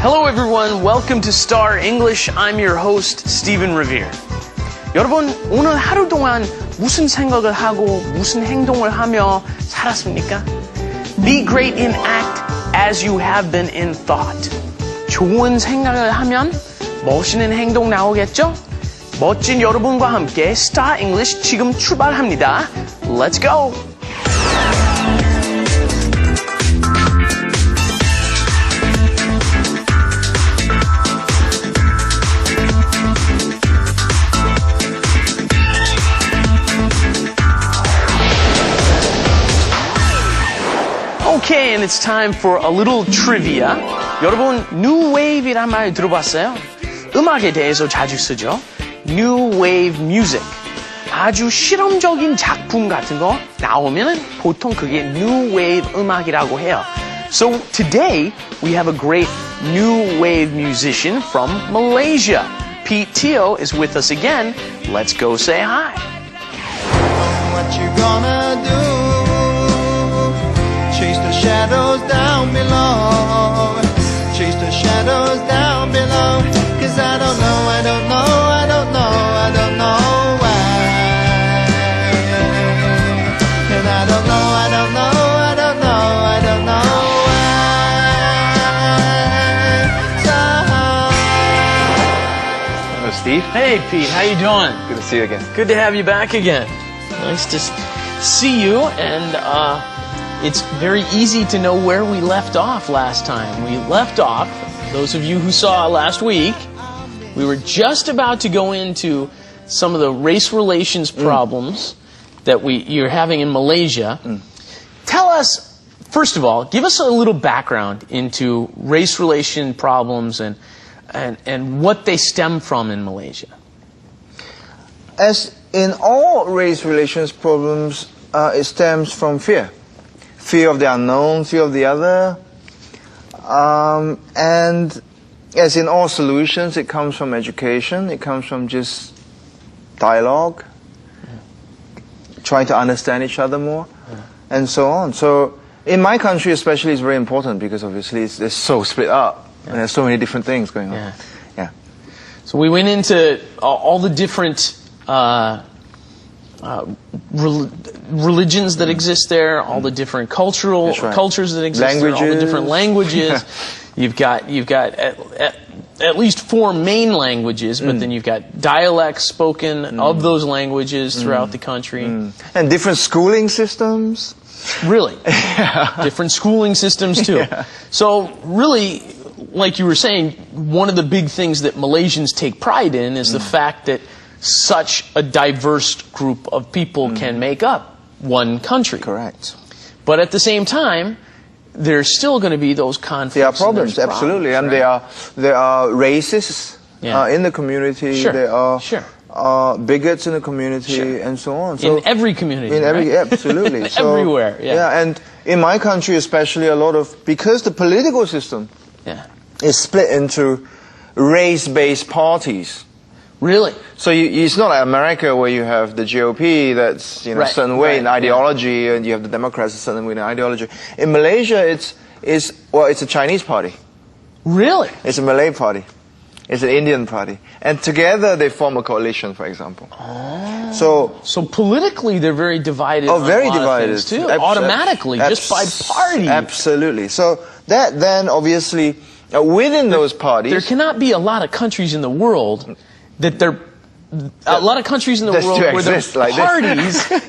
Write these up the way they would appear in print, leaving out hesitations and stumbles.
Hello everyone, welcome to Star English. I'm your host, Stephen Revere. 여러분, 오늘 하루 동안 무슨 생각을 하고 무슨 행동을 하며 살았습니까? Be great in act as you have been in thought. 좋은 생각을 하면 멋있는 행동 나오겠죠? 멋진 여러분과 함께 Star English 지금 출발합니다. Let's go! Okay, and it's time for a little trivia. 여러분, New Wave이란 말 들어봤어요? 음악에 대해서 자주 쓰죠. New Wave Music. 아주 실험적인 작품 같은 거 나오면은 보통 그게 New Wave 음악이라고 해요. So today we have a great New Wave musician from Malaysia. Pete Teo is with us again. Let's go say hi. What you gonna do? Chase the shadows down below. Chase the shadows down below. Cause I don't know, I don't know, I don't know, I don't know why. And I don't know, I don't know, I don't know, I don't know why. So, Hello, Steve. Hey Pete, how you doing? Good to see you again. Good to have you back again. Nice to see you, and it's very easy to know where we left off last time. We left off, those of you who saw last week, we were just about to go into some of the race relations problems that you're having in Malaysia. Tell us, first of all, give us a little background into race relation problems and what they stem from in Malaysia. as in all race relations problems, it stems from fear. Fear of the unknown, fear of the other. And as in all solutions, it comes from education. It comes from just dialogue, trying to understand each other more, and so on. So in my country especially, it's very important because obviously it's so split up. And there's so many different things going on. Yeah. So we went into all the different religions that exist there, all the different cultures that exist there, all the different languages. You've got at least 4 main languages, but then you've got dialects spoken of those languages throughout the country. And different schooling systems. Really? Different schooling systems too. Yeah. So really, like you were saying, one of the big things that Malaysians take pride in is the fact that such a diverse group of people can make up one country. Correct. But at the same time, there's still going to be those conflicts. There are problems, and absolutely. right? And there are racists in the community. Sure. There are bigots in the community, and so on. So in every community, absolutely. So, everywhere, and in my country especially, because the political system is split into race-based parties. Really? So it's not like America where you have the GOP that's a certain way in ideology, and you have the Democrats a certain way in ideology. In Malaysia, it's a Chinese party. Really? It's a Malay party. It's an Indian party, and together they form a coalition, for example. Oh. So politically, they're very divided. Very on a lot divided of things too. Automatically, just by party. Absolutely. So that then obviously within those parties, there cannot be a lot of countries in the world a lot of countries in the world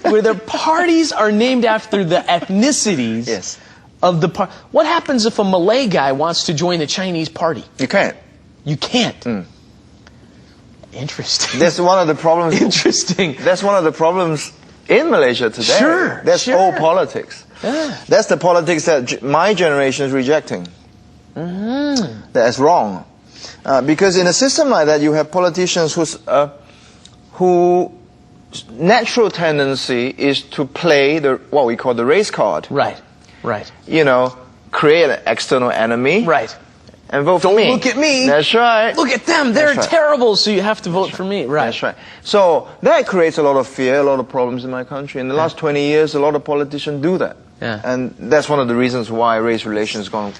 where their parties are named after the ethnicities of the party. What happens if a Malay guy wants to join the Chinese party? You can't. You can't. Interesting. That's one of the problems. Interesting. That's one of the problems in Malaysia today. Sure. That's all politics. Yeah. That's the politics that my generation is rejecting. That's wrong. Because in a system like that, you have politicians whose natural tendency is to play what we call the race card. Right. Create an external enemy. Right. And vote for me. Don't look at me. That's right. Look at them. They're terrible, so you have to vote for me. Right. That's right. So that creates a lot of fear, a lot of problems in my country. In the last 20 years, a lot of politicians do that. Yeah. And that's one of the reasons why race relations gone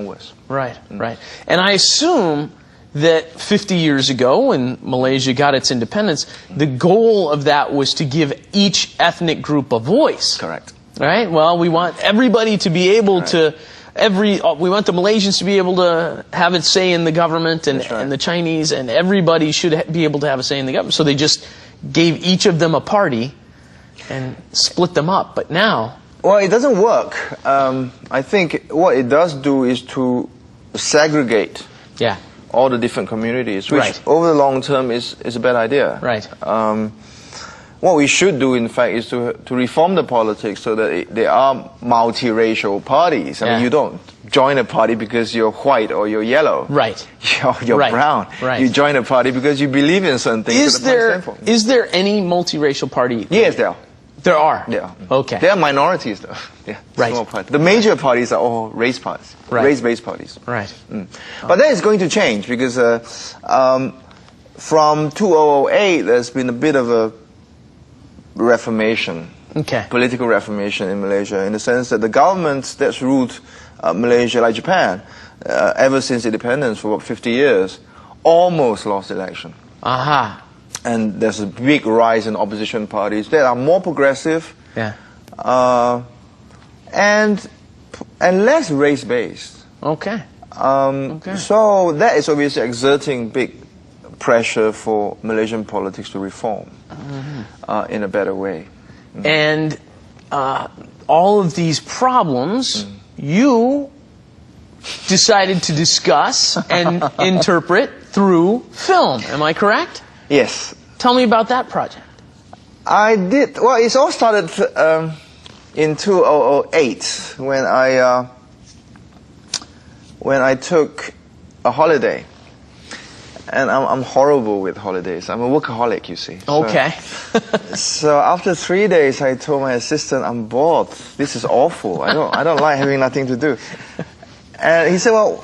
worse. Right, right. And I assume that 50 years ago, when Malaysia got its independence, the goal of that was to give each ethnic group a voice. Correct. Right? Well, we want everybody to be able to, we want the Malaysians to be able to have a say in the government, and, That's right. and the Chinese, and everybody should be able to have a say in the government. So they just gave each of them a party and split them up. But now... Well, it doesn't work. I think what it does do is to segregate Yeah. all the different communities, which Right. over the long term is a bad idea. Right. What we should do, in fact, is to reform the politics so that they are multiracial parties. I Yeah. mean, you don't join a party because you're white or you're yellow. Right. You're Right. brown. Right. You join a party because you believe in certain things. Is that the party there, stand for. is there any multiracial party? Yes, there are. There are? Yeah. Okay. There are minorities, though. Yeah. Right. Small parties. The major parties are all race parties. Right. Race-based parties. Right. But that is going to change because from 2008, there's been a bit of a reformation, Okay. political reformation in Malaysia, in the sense that the government that's ruled Malaysia, like Japan, ever since independence for about 50 years, almost lost election. Aha. And there's a big rise in opposition parties that are more progressive Yeah. and less race-based. Okay. So that is obviously exerting big pressure for Malaysian politics to reform in a better way. And all of these problems, you decided to discuss and interpret through film. Am I correct? Yes. Tell me about that project. I did. Well, it all started in 2008 when I took a holiday. And I'm horrible with holidays. I'm a workaholic, you see. Okay. So after 3 days, I told my assistant, I'm bored. This is awful. I don't like having nothing to do. And he said, well,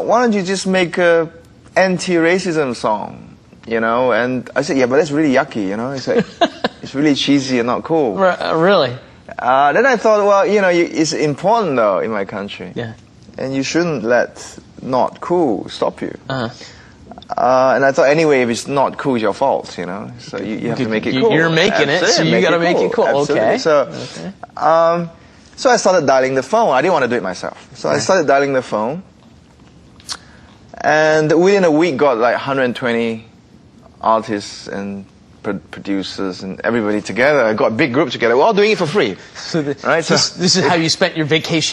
why don't you just make a anti-racism song? And I said, yeah, but that's really yucky, It's like, it's really cheesy and not cool. Really? Then I thought, well, it's important though in my country. Yeah. And you shouldn't let not cool stop you. Uh-huh. And I thought, anyway, if it's not cool, it's your fault, So you have to make it cool. You're making it, so you got to make it cool. Absolutely. Okay. So I started dialing the phone. I didn't want to do it myself. So I started dialing the phone. And within a week, got like 120 artists and producers and everybody together. I got a big group together. We're all doing it for free. So right? this is how you spent your vacation.